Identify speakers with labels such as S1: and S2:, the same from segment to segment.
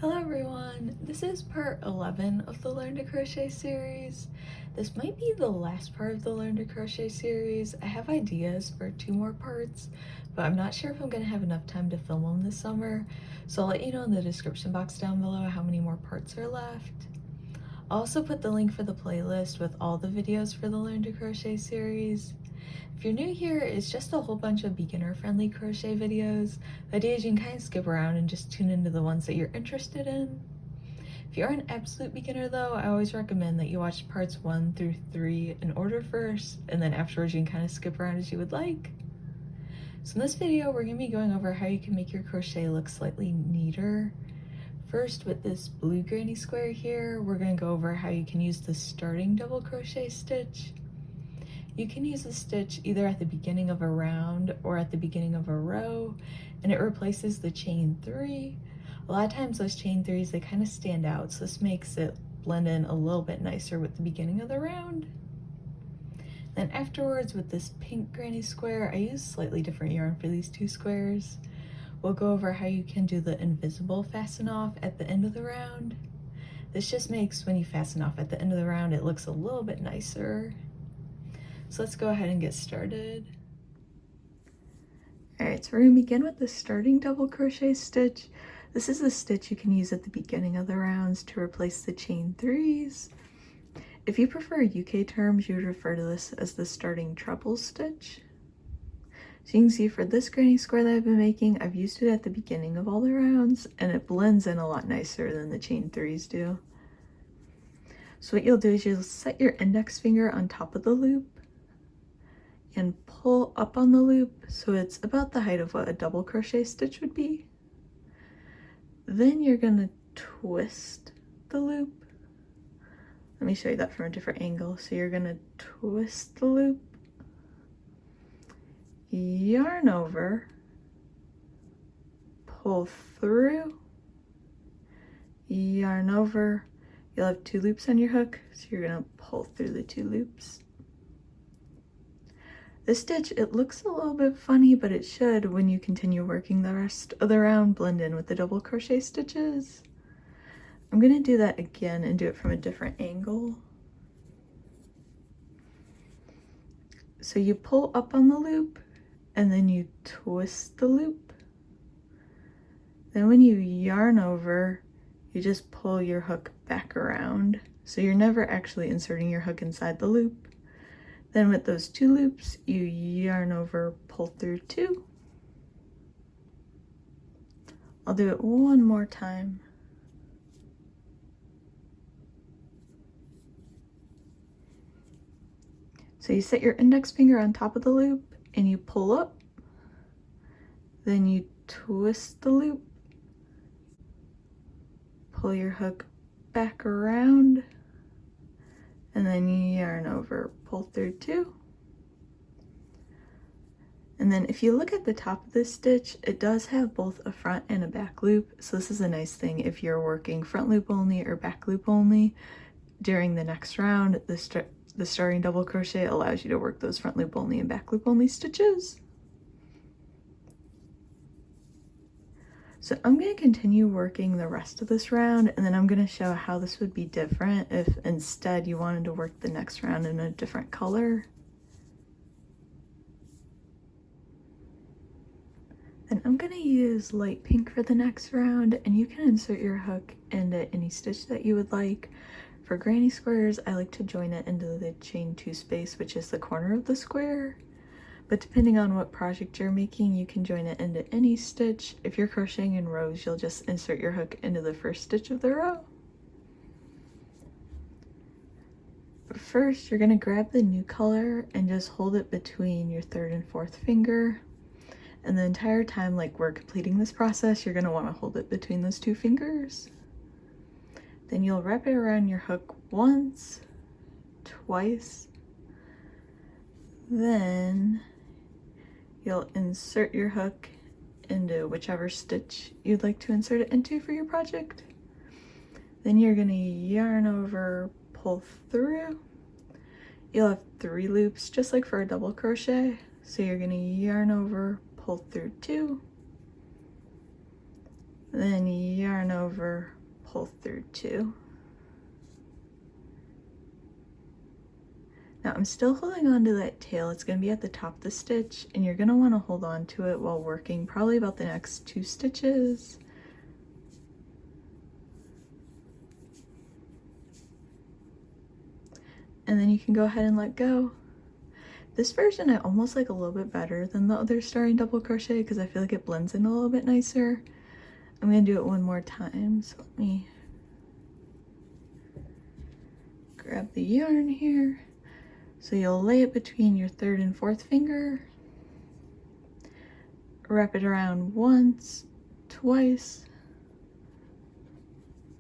S1: Hello everyone, this is part 11 of the Learn to Crochet series. This might be the last part of the Learn to Crochet series. I have ideas for 2 more parts, but I'm not sure if I'm going to have enough time to film them this summer, so I'll let you know in the description box down below how many more parts are left. I'll also put the link for the playlist with all the videos for the Learn to Crochet series. If you're new here, it's just a whole bunch of beginner-friendly crochet videos. The idea is you can kind of skip around and just tune into the ones that you're interested in. If you're an absolute beginner though, I always recommend that you watch parts 1 through 3 in order first, and then afterwards you can kind of skip around as you would like. So in this video, we're going to be going over how you can make your crochet look slightly neater. First, with this blue granny square here, we're going to go over how you can use the starting double crochet stitch. You can use a stitch either at the beginning of a round or at the beginning of a row, and it replaces the chain 3. A lot of times those chain 3s, they kind of stand out, so this makes it blend in a little bit nicer with the beginning of the round. Then afterwards, with this pink granny square, I use slightly different yarn for these 2 squares. We'll go over how you can do the invisible fasten off at the end of the round. This just makes when you fasten off at the end of the round, it looks a little bit nicer. So let's go ahead and get started. Alright, so we're going to begin with the starting double crochet stitch. This is a stitch you can use at the beginning of the rounds to replace the chain 3s. If you prefer UK terms, you would refer to this as the starting treble stitch. So you can see for this granny square that I've been making, I've used it at the beginning of all the rounds, and it blends in a lot nicer than the chain 3s do. So what you'll do is you'll set your index finger on top of the loop and pull up on the loop so it's about the height of what a double crochet stitch would be. Then you're going to twist the loop. Let me show you that from a different angle. So you're going to twist the loop, yarn over, pull through, yarn over. You'll have 2 loops on your hook, so you're going to pull through the 2 loops. This stitch, it looks a little bit funny, but it should, when you continue working the rest of the round, blend in with the double crochet stitches. I'm going to do that again and do it from a different angle. So you pull up on the loop, and then you twist the loop. Then when you yarn over, you just pull your hook back around. So you're never actually inserting your hook inside the loop. Then with those 2 loops, you yarn over, pull through 2. I'll do it one more time. So you set your index finger on top of the loop and you pull up. Then you twist the loop, pull your hook back around, and then you yarn over, pull through 2. And then if you look at the top of this stitch, it does have both a front and a back loop. So this is a nice thing if you're working front loop only or back loop only. During the next round, the starting double crochet allows you to work those front loop only and back loop only stitches. So I'm going to continue working the rest of this round, and then I'm going to show how this would be different if instead you wanted to work the next round in a different color. Then I'm going to use light pink for the next round, and you can insert your hook into any stitch that you would like. For granny squares, I like to join it into the chain 2 space, which is the corner of the square. But depending on what project you're making, you can join it into any stitch. If you're crocheting in rows, you'll just insert your hook into the first stitch of the row. But first, you're going to grab the new color and just hold it between your 3rd and 4th finger. And the entire time, like we're completing this process, you're going to want to hold it between those 2 fingers. Then you'll wrap it around your hook once, twice, then you'll insert your hook into whichever stitch you'd like to insert it into for your project. Then you're going to yarn over, pull through. You'll have 3 loops just like for a double crochet. So you're going to yarn over, pull through 2. then yarn over, pull through 2. Now I'm still holding on to that tail. It's going to be at the top of the stitch, and you're going to want to hold on to it while working probably about the next 2 stitches. And then you can go ahead and let go. This version I almost like a little bit better than the other starting double crochet because I feel like it blends in a little bit nicer. I'm going to do it one more time, so let me grab the yarn here. So you'll lay it between your 3rd and 4th finger, wrap it around once, twice,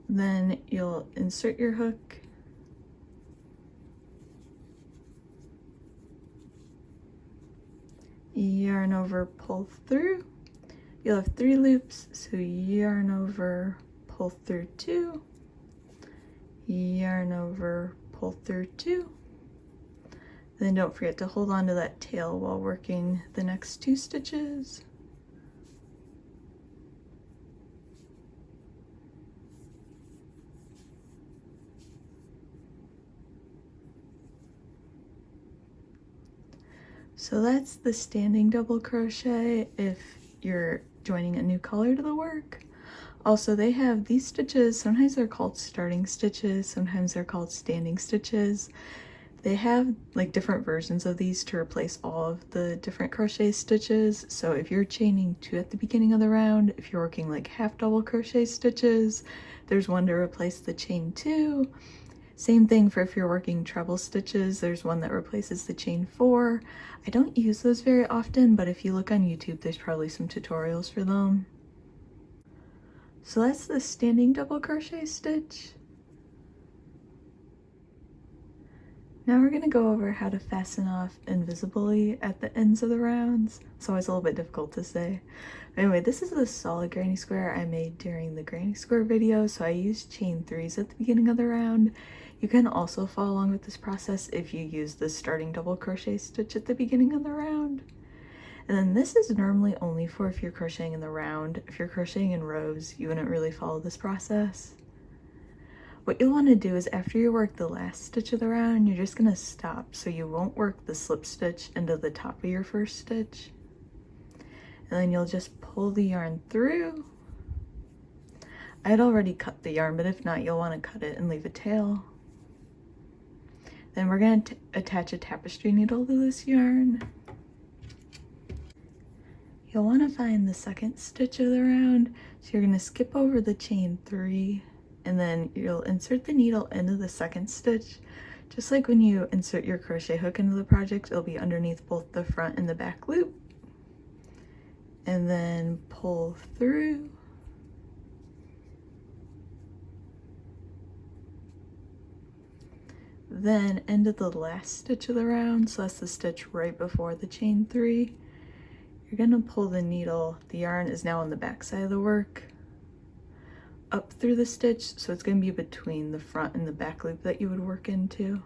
S1: then you'll insert your hook, yarn over, pull through. You'll have 3 loops, so yarn over, pull through 2, yarn over, pull through 2. Then don't forget to hold on to that tail while working the next 2 stitches. So that's the standing double crochet if you're joining a new color to the work. Also, they have these stitches, sometimes they're called starting stitches, sometimes they're called standing stitches. They have like different versions of these to replace all of the different crochet stitches. So if you're chaining 2 at the beginning of the round, if you're working like half double crochet stitches, there's one to replace the chain 2. Same thing for if you're working treble stitches, there's one that replaces the chain 4. I don't use those very often, but if you look on YouTube, there's probably some tutorials for them. So that's the standing double crochet stitch. Now we're going to go over how to fasten off invisibly at the ends of the rounds. It's always a little bit difficult to say. Anyway, this is the solid granny square I made during the granny square video, so I used chain 3s at the beginning of the round. You can also follow along with this process if you use the starting double crochet stitch at the beginning of the round. And then this is normally only for if you're crocheting in the round. If you're crocheting in rows, you wouldn't really follow this process. What you'll want to do is after you work the last stitch of the round, you're just going to stop so you won't work the slip stitch into the top of your first stitch. And then you'll just pull the yarn through. I had already cut the yarn, but if not, you'll want to cut it and leave a tail. Then we're going to attach a tapestry needle to this yarn. You'll want to find the second stitch of the round, so you're going to skip over the chain 3. And then you'll insert the needle into the second stitch. Just like when you insert your crochet hook into the project, it'll be underneath both the front and the back loop. And then pull through. Then end of the last stitch of the round, so that's the stitch right before the chain 3. You're gonna pull the needle, the yarn is now on the back side of the work, up through the stitch, so it's going to be between the front and the back loop that you would work into.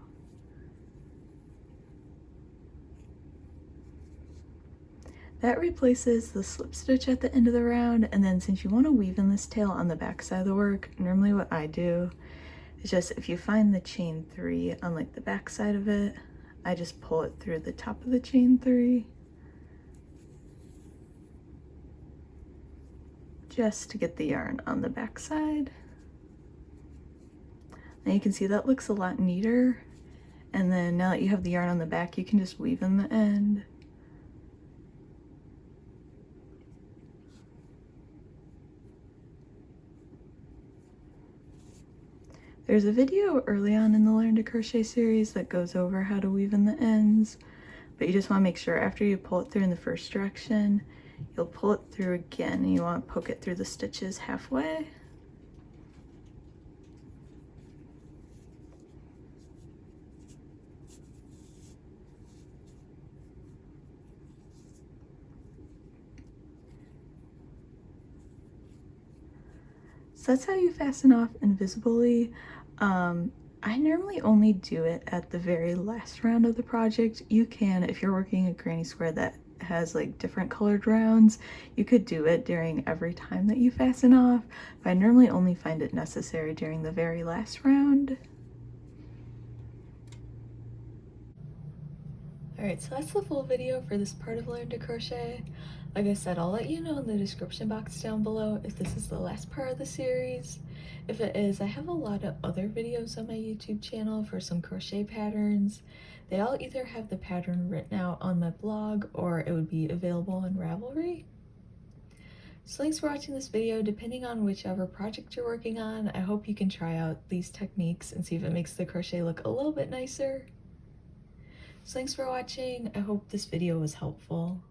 S1: That replaces the slip stitch at the end of the round, and then since you want to weave in this tail on the back side of the work, normally what I do is just if you find the chain 3 on like the back side of it, I just pull it through the top of the chain 3. Just to get the yarn on the back side. And you can see that looks a lot neater. And then now that you have the yarn on the back, you can just weave in the end. There's a video early on in the Learn to Crochet series that goes over how to weave in the ends, but you just want to make sure after you pull it through in the first direction, you'll pull it through again and you want to poke it through the stitches halfway. So that's how you fasten off invisibly. I normally only do it at the very last round of the project. You can, if you're working a granny square that has like different colored rounds, you could do it during every time that you fasten off, but I normally only find it necessary during the very last round. Alright, so that's the full video for this part of Learn to Crochet. Like I said, I'll let you know in the description box down below if this is the last part of the series. If it is, I have a lot of other videos on my YouTube channel for some crochet patterns. They all either have the pattern written out on my blog or it would be available on Ravelry. So thanks for watching this video. Depending on whichever project you're working on, I hope you can try out these techniques and see if it makes the crochet look a little bit nicer. So thanks for watching. I hope this video was helpful.